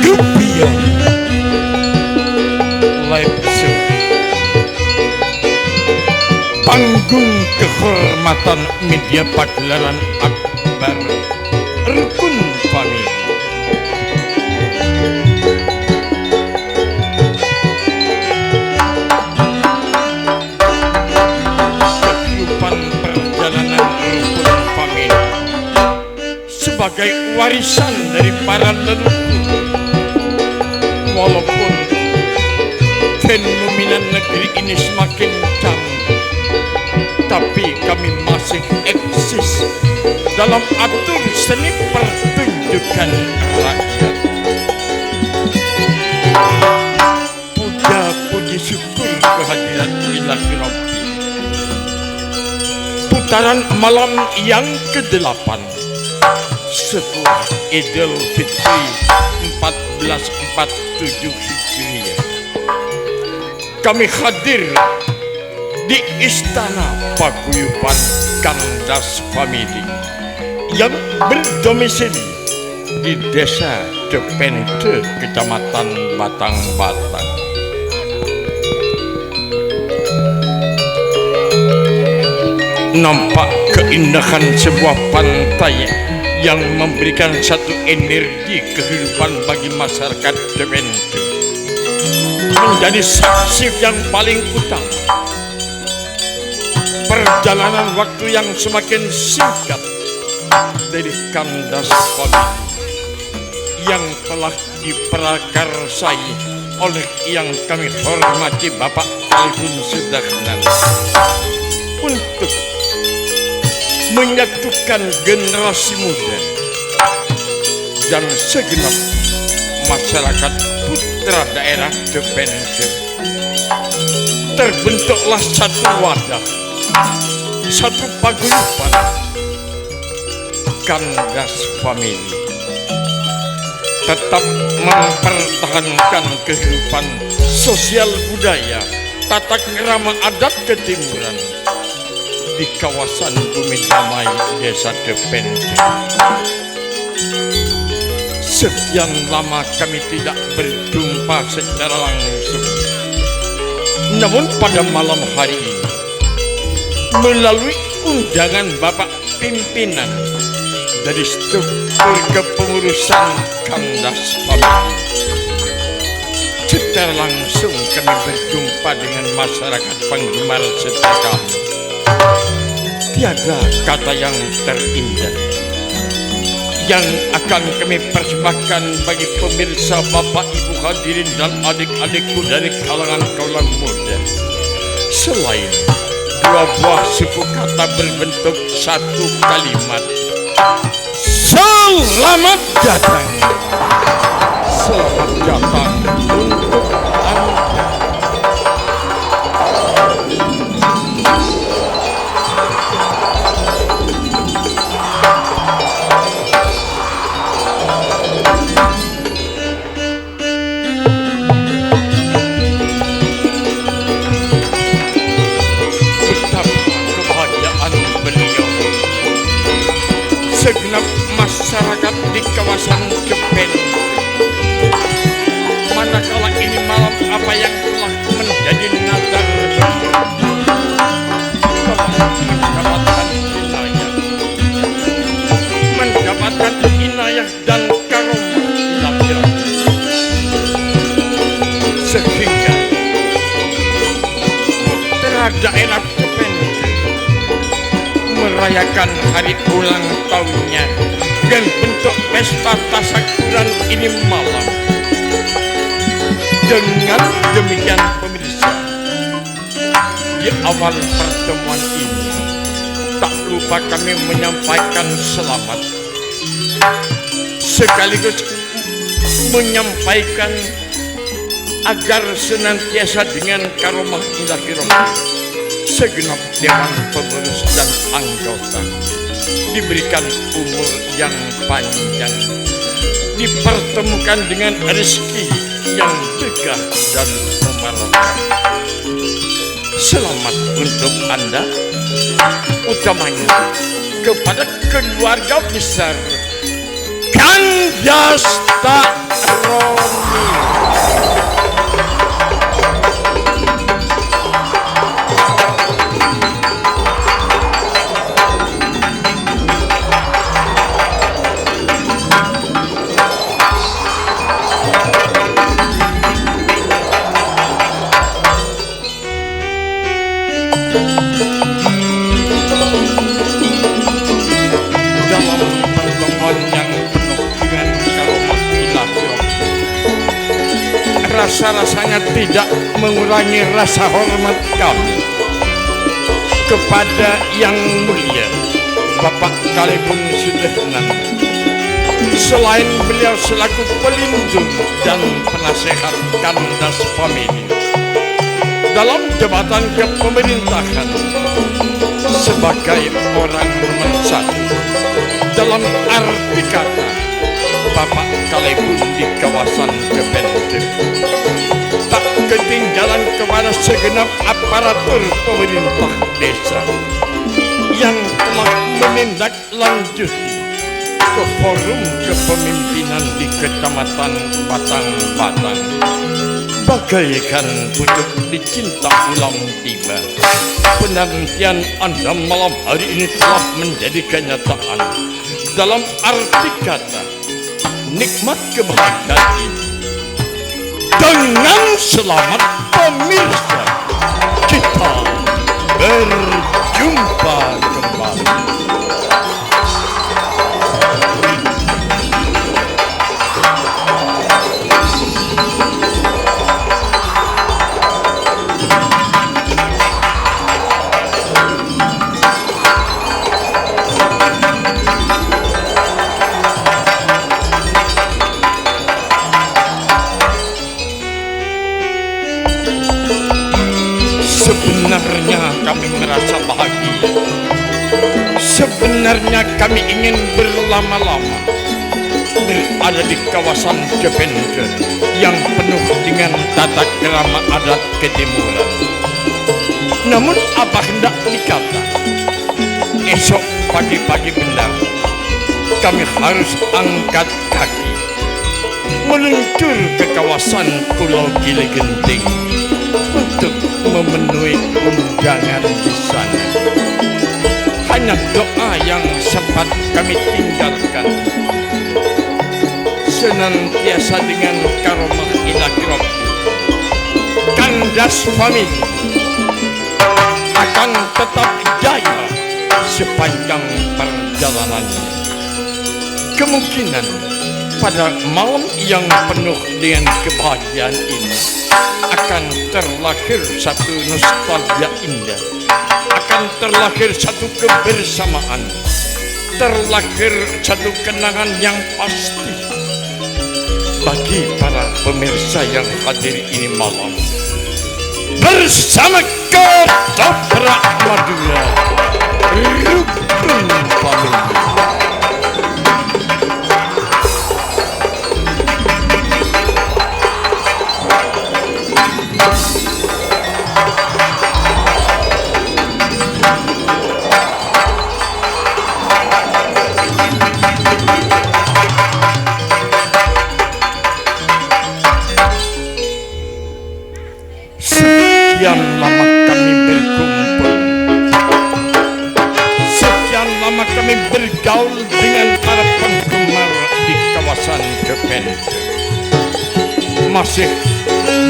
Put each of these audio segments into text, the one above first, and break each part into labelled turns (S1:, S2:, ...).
S1: Gebiar Leipzig, panggung kehormatan media pagelaran akbar rukun famili. Kehidupan perjalanan rukun famili sebagai warisan dari para leluhur, walaupun fenomena negeri ini semakin canggih, tapi kami masih eksis dalam atur seni pertunjukan rakyat. Puja puji syukur kehadiran Ilahi Rabbi. Putaran malam yang ke-8 setelah Idul Fitri 1447 Hijriah, kami hadir di Istana Paguyuban Kandas Famili yang berdomisili di Desa Depente, Kecamatan Batang-Batang. Nampak keindahan sebuah pantai yang memberikan satu energi kehidupan bagi masyarakat Depente menjadi saksi yang paling utama. Perjalanan waktu yang semakin singkat dari Kandas Famili yang telah diprakarsai oleh yang kami hormati Bapak Alvin Sudahnan untuk menyatukan generasi muda dan segenap masyarakat putra daerah Depente. Terbentuklah satu wadah, satu paguyuban Kandas Famili, tetap mempertahankan kehidupan sosial budaya, tata krama adat ketimuran di kawasan Bumi Damai, Desa Depente. Sekian lama kami tidak berjumpa secara langsung, namun pada malam hari ini melalui undangan Bapak Pimpinan dari struktur kepengurusan Kandas Famili, secara langsung kami berjumpa dengan masyarakat penggemar setia kami. Tiada kata yang terindah yang akan kami persembahkan bagi pemirsa, Bapak Ibu hadirin dan adik-adikku dari kalangan kaula muda, selain dua buah suku kata berbentuk satu kalimat: selamat datang. Selamat datang untuk Anda. Segenap masyarakat di kawasan Depente, manakala ini malam apa yang telah menjadi nazar mendapatkan inayah dan karomah Ilahi Rabbi, sehingga putra daerah Depente merayakan hari ulang tahunnya dan bentuk pesta tasyakuran ini malam. Dengan demikian pemirsa, di awal pertemuan ini tak lupa kami menyampaikan selamat sekaligus menyampaikan agar senantiasa dengan karomah Ilahi Rabbi segenap dewan pengurus dan anggota diberikan umur yang panjang, dipertemukan dengan rezeki yang berkah dan memerlukan. Selamat untuk Anda, utamanya kepada keluarga besar Anjasta Romi. Rasa-rasanya tidak mengurangi rasa hormat kami kepada yang mulia Bapak Kalebun Sudernan. Selain beliau selaku pelindung dan penasehat kandas famili dalam jabatan kepemerintahan sebagai orang nomor satu dalam arti kata Bapak Kalebun di kawasan Kepenter tak ketinggalan kepada segenap aparatur pemerintah desa yang telah menindaklanjuti ke forum kepemimpinan di Kecamatan Batang-Batang bagaikan pucuk dicinta ulang tiba. Penantian Anda malam hari ini telah menjadi kenyataan dalam arti kata nikmat kebahagiaan ini. Dengan selamat pemirsa, kita berjumpa kembali. Sebenarnya kami merasa bahagia. Sebenarnya kami ingin berlama-lama berada di kawasan Kepenter yang penuh dengan tata krama adat ketimuran. Namun apa hendak dikata, esok pagi-pagi benar kami harus angkat kaki meluncur ke kawasan Pulau Gili Genting untuk memenuhi undangan di sana. Hanya doa yang sempat kami tinggalkan senantiasa dengan karomah ilahi Rabbi kandas famili akan tetap jaya sepanjang perjalanannya. Kemungkinan pada malam yang penuh dengan kebahagiaan ini akan terlahir satu nostalgia indah, akan terlahir satu kebersamaan, terlahir satu kenangan yang pasti bagi para pemirsa yang hadir ini malam bersama Ketoprak Madura Rukun Famili. Sekian lama kami berkumpul, sekian lama kami bergaul dengan para penggemar di kawasan Kepenter. Masih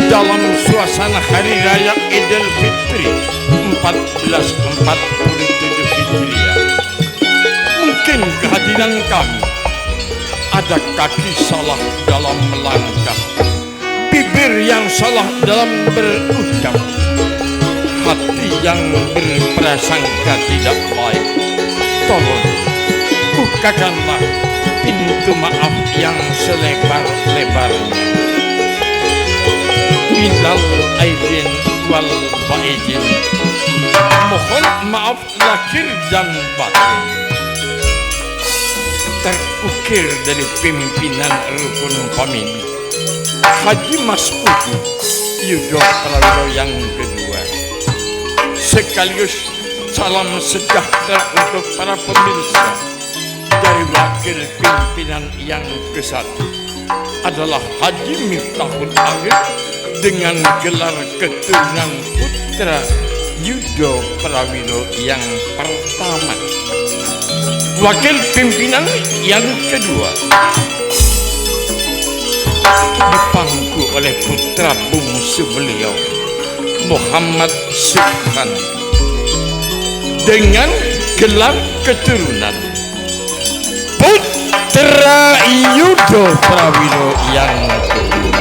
S1: dalam suasana Hari Raya Idul Fitri 1447 Hijriah. Mungkin kehadiran kami ada kaki salah dalam melangkah, bibir yang salah dalam berucap, hati yang berprasangka tidak baik. Tolong bukakanlah pintu maaf yang selebar-lebarnya. Minal aidin wal faizin. Mohon maaf lahir dan batin. Terukir dari pimpinan Rukun Famili Haji Mas'ud Yudo Prawiro yang kedua, sekaligus salam sejahtera untuk para pemirsa dari wakil pimpinan pimpinan yang ke-1 adalah Haji Miftahul Arif dengan gelar keturunan putra Yudo Prawiro yang pertama. Wakil pimpinan yang kedua dipangku oleh putra bungsu beliau Muhammad Subhan dengan gelar keturunan putra Yudo Prawiro yang kedua.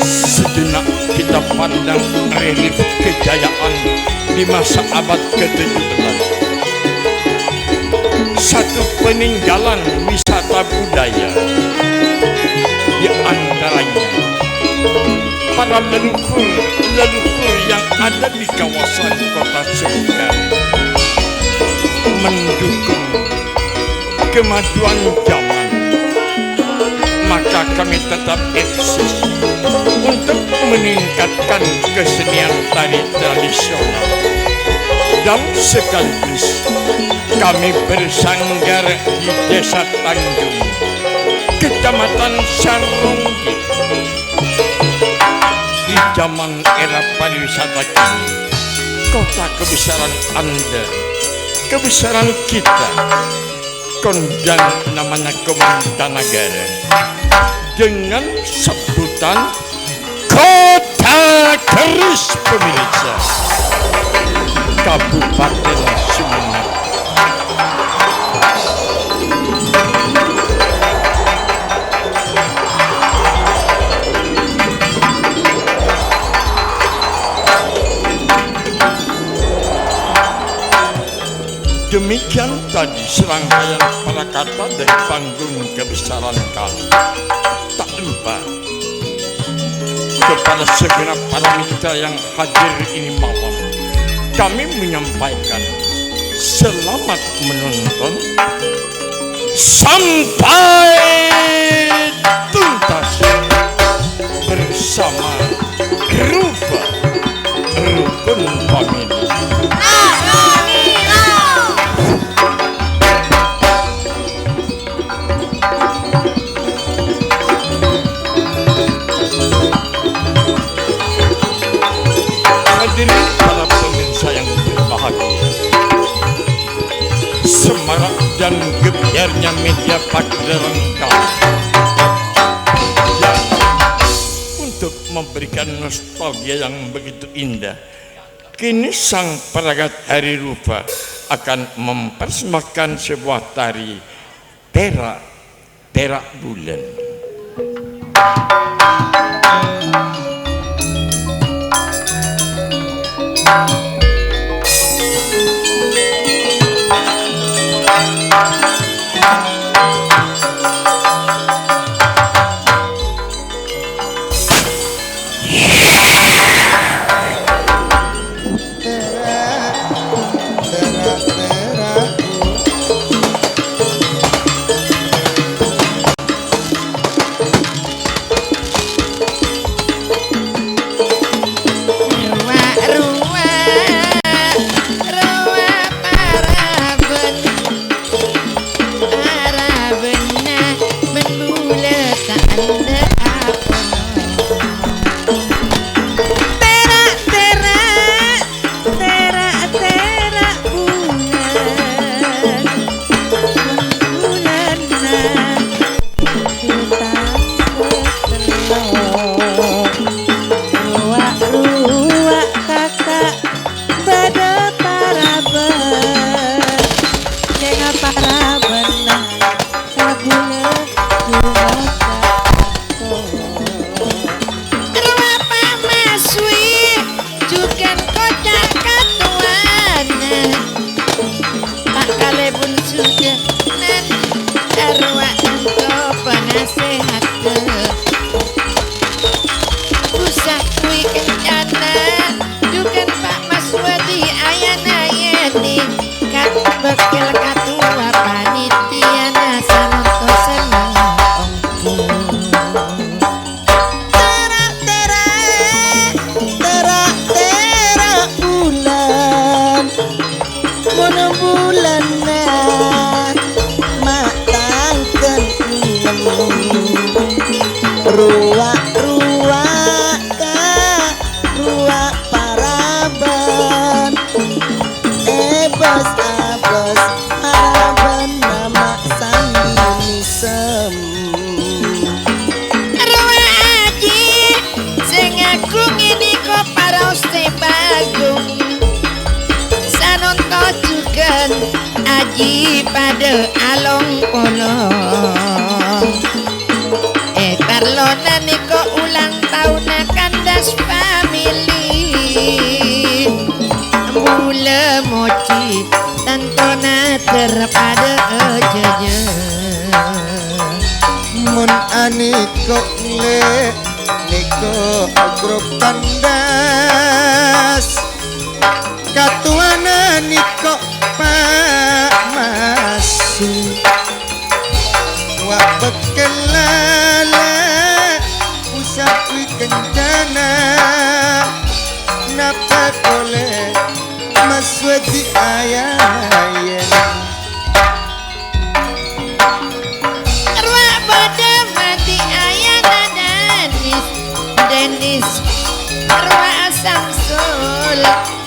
S1: Sejenak kita pandang relief kejayaan di masa abad ke-17. Satu peninggalan wisata budaya, di antaranya para leluhur yang ada di kawasan kota Sumedang mendukung kemajuan zaman, maka kami tetap eksis untuk meningkatkan kesenian tari tradisional dan sekaligus kami bersanggar di Desa Tanjung, Kecamatan Saronggi. Di zaman era pariwisata kini, kota kebesaran Anda, kebesaran kita, kondang namanya Kementanagara dengan sebutan Kota Keris pemirsa Kabupaten Sumeneb. Demikian tadi serangkaian para kata dari panggung kebesaran kami. Tak lupa kepada segenap para mitra yang hadir ini malam, kami menyampaikan selamat menonton sampai tuntas bersama Rupa Rukun Family. Hadirin para pemirsa yang berbahagia, semarak dan gebyarnya media pagelaran kami yang untuk memberikan nostalgia yang begitu indah. Kini sang peragat Hari Rupa akan mempersembahkan sebuah tari perak bulan.
S2: Bekil katua panitia nasa nonton senang ongku. ruak ka ruak paraban ebas abas paraban nama sami sem
S3: ruak aji sing aku ngini kok paraos te bagung sanonto jugan aji pada along polong Carlona niko ulang tahun kandas family mula mochi tantona terpada jeje
S2: mun aniko le niko grup kandas katuana niko pak masih wak bekelala usapwi kencana napa boleh maswati ayayen
S3: ruak pada mati ayana Denis ruak Samsul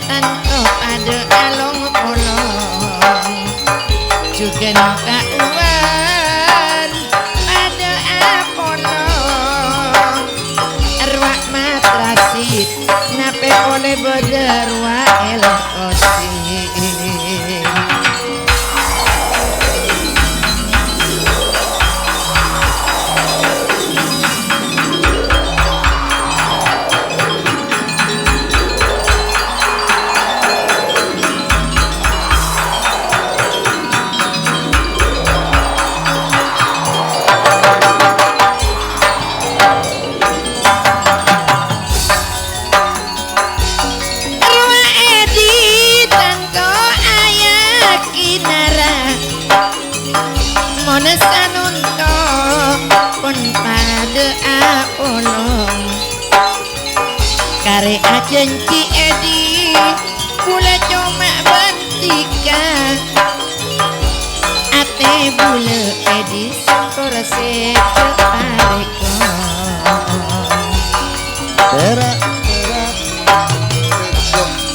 S3: tanto pada along polong juga tak uan pada apolong ruak matrasit nape oleh berderwa elokosi Sanunto pun pada apolong kare ajenci edi kula cuma bentika ate bule edi sampura sekepareko
S2: berak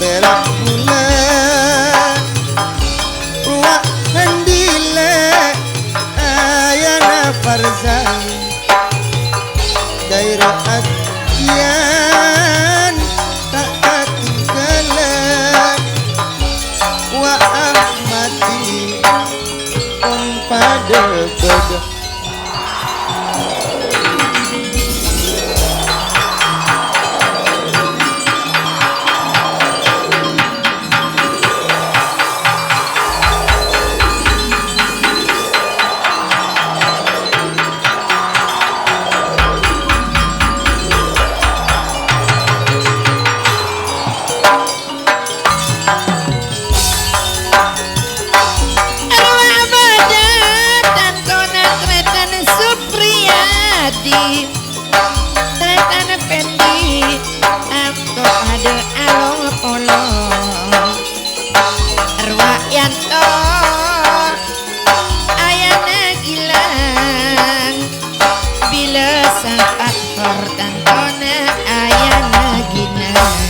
S2: berak mula ruak handile ayana farzan dairo atian tak ketinggalan wa ahmati pada bodoh
S3: Tretan pendi Amto pada along polong Arwah yanto Ayana gilang Bila sapat hortantona Ayana ginang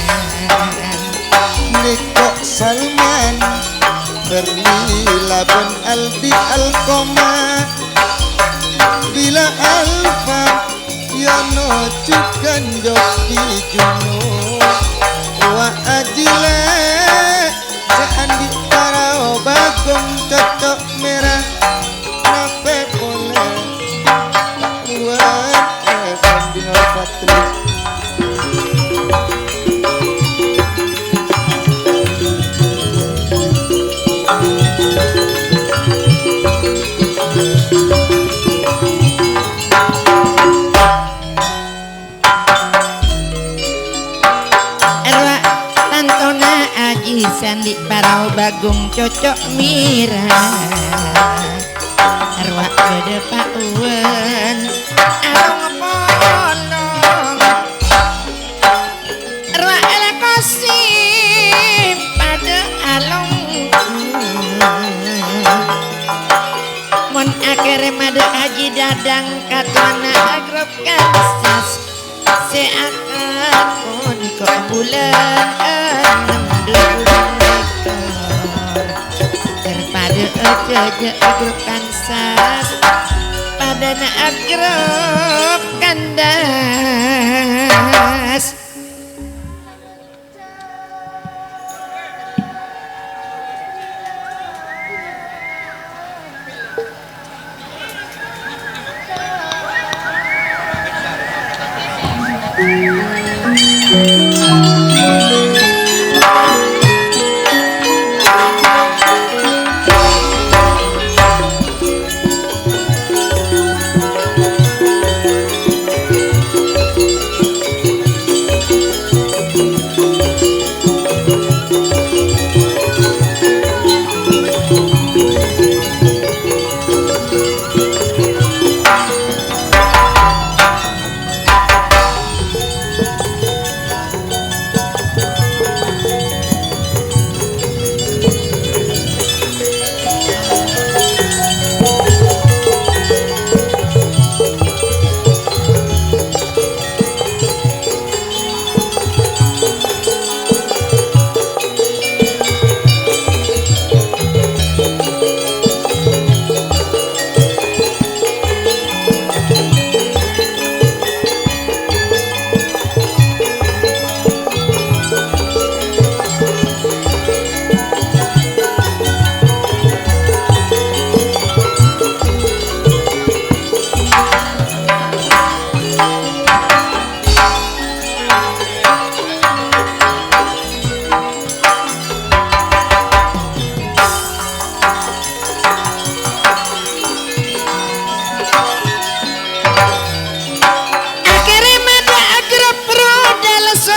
S2: Niko Salman Berlila pun Aldi Alkoma Bila Alfa Yono Cukan Joki Juno Wa Ajile Seandi Parao Bagong Cocok Merah Nape boleh Buat Dino Patri
S3: Sandi parau bagong cocok mira arwah bede pauan arong polong arwah elekosi pada along mon akhirnya made aji dada padang katwana agrop kansas seakan kok bulan 6 terpada aja agrop kansas padana agrop kandas.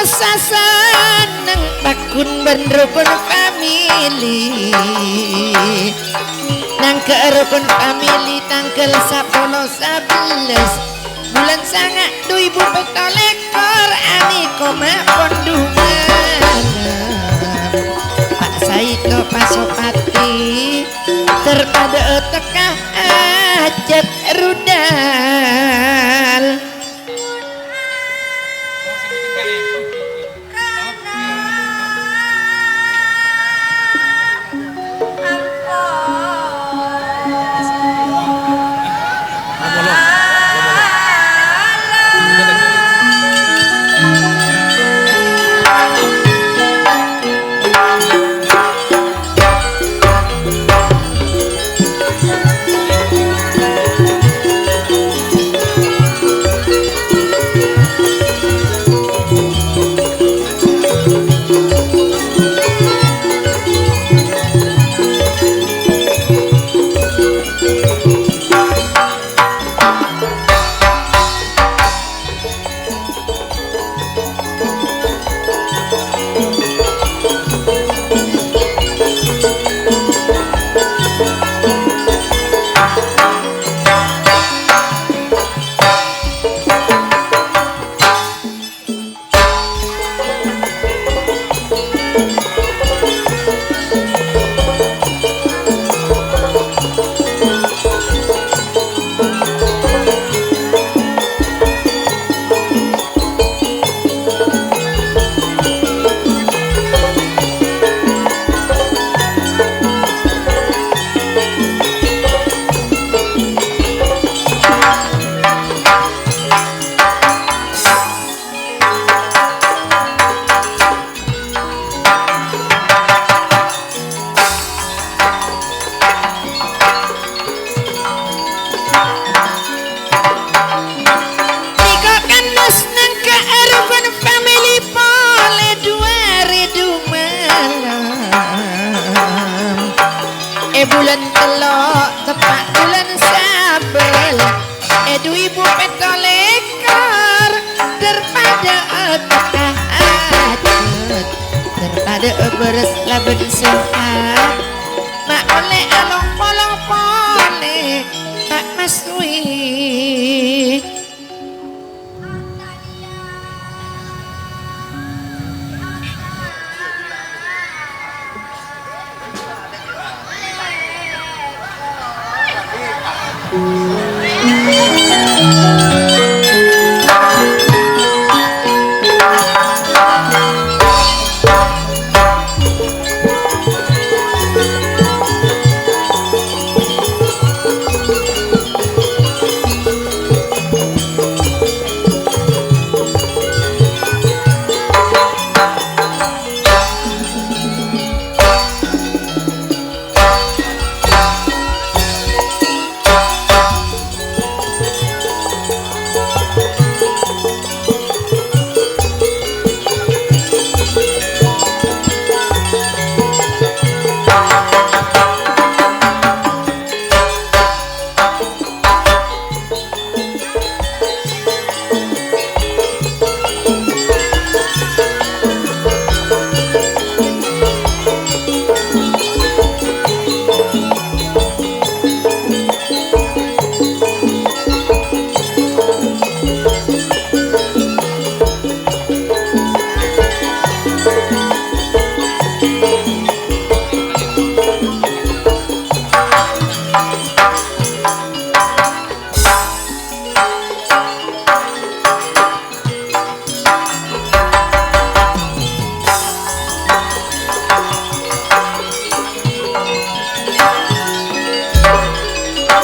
S3: Sasanang bakun berrukun family nang kerukun family tanggal 10-11 bulan sangat 2000 lekor ani koma pondungan Pak Saito Pasopati terpada tekah ajat rudal. Bulan telok tepak bulan sabel edu ibu petolekor daripada tekah ajut daripada beres laben sehat mak oleh along polong pole mak masui.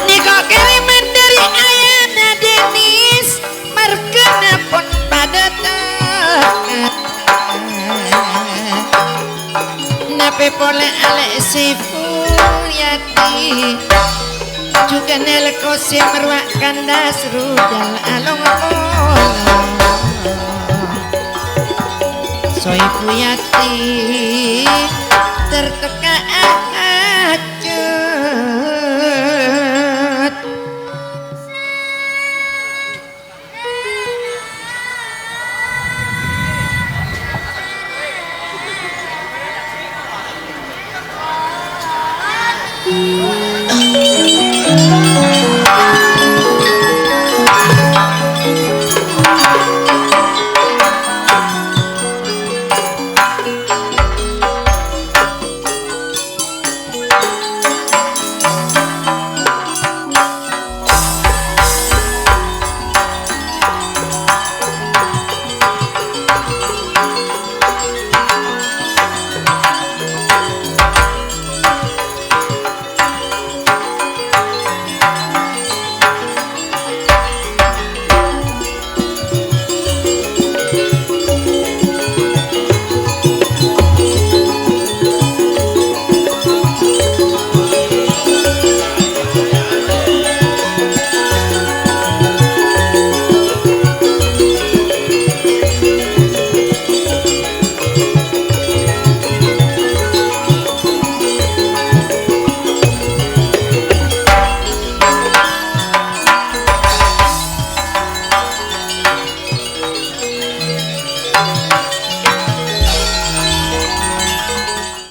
S3: Niko kiriman dari Ayana Denis merkena pun pada nape pole ale Sifuriati juga nelko si merwak kandas rudal along Soifuyati terteka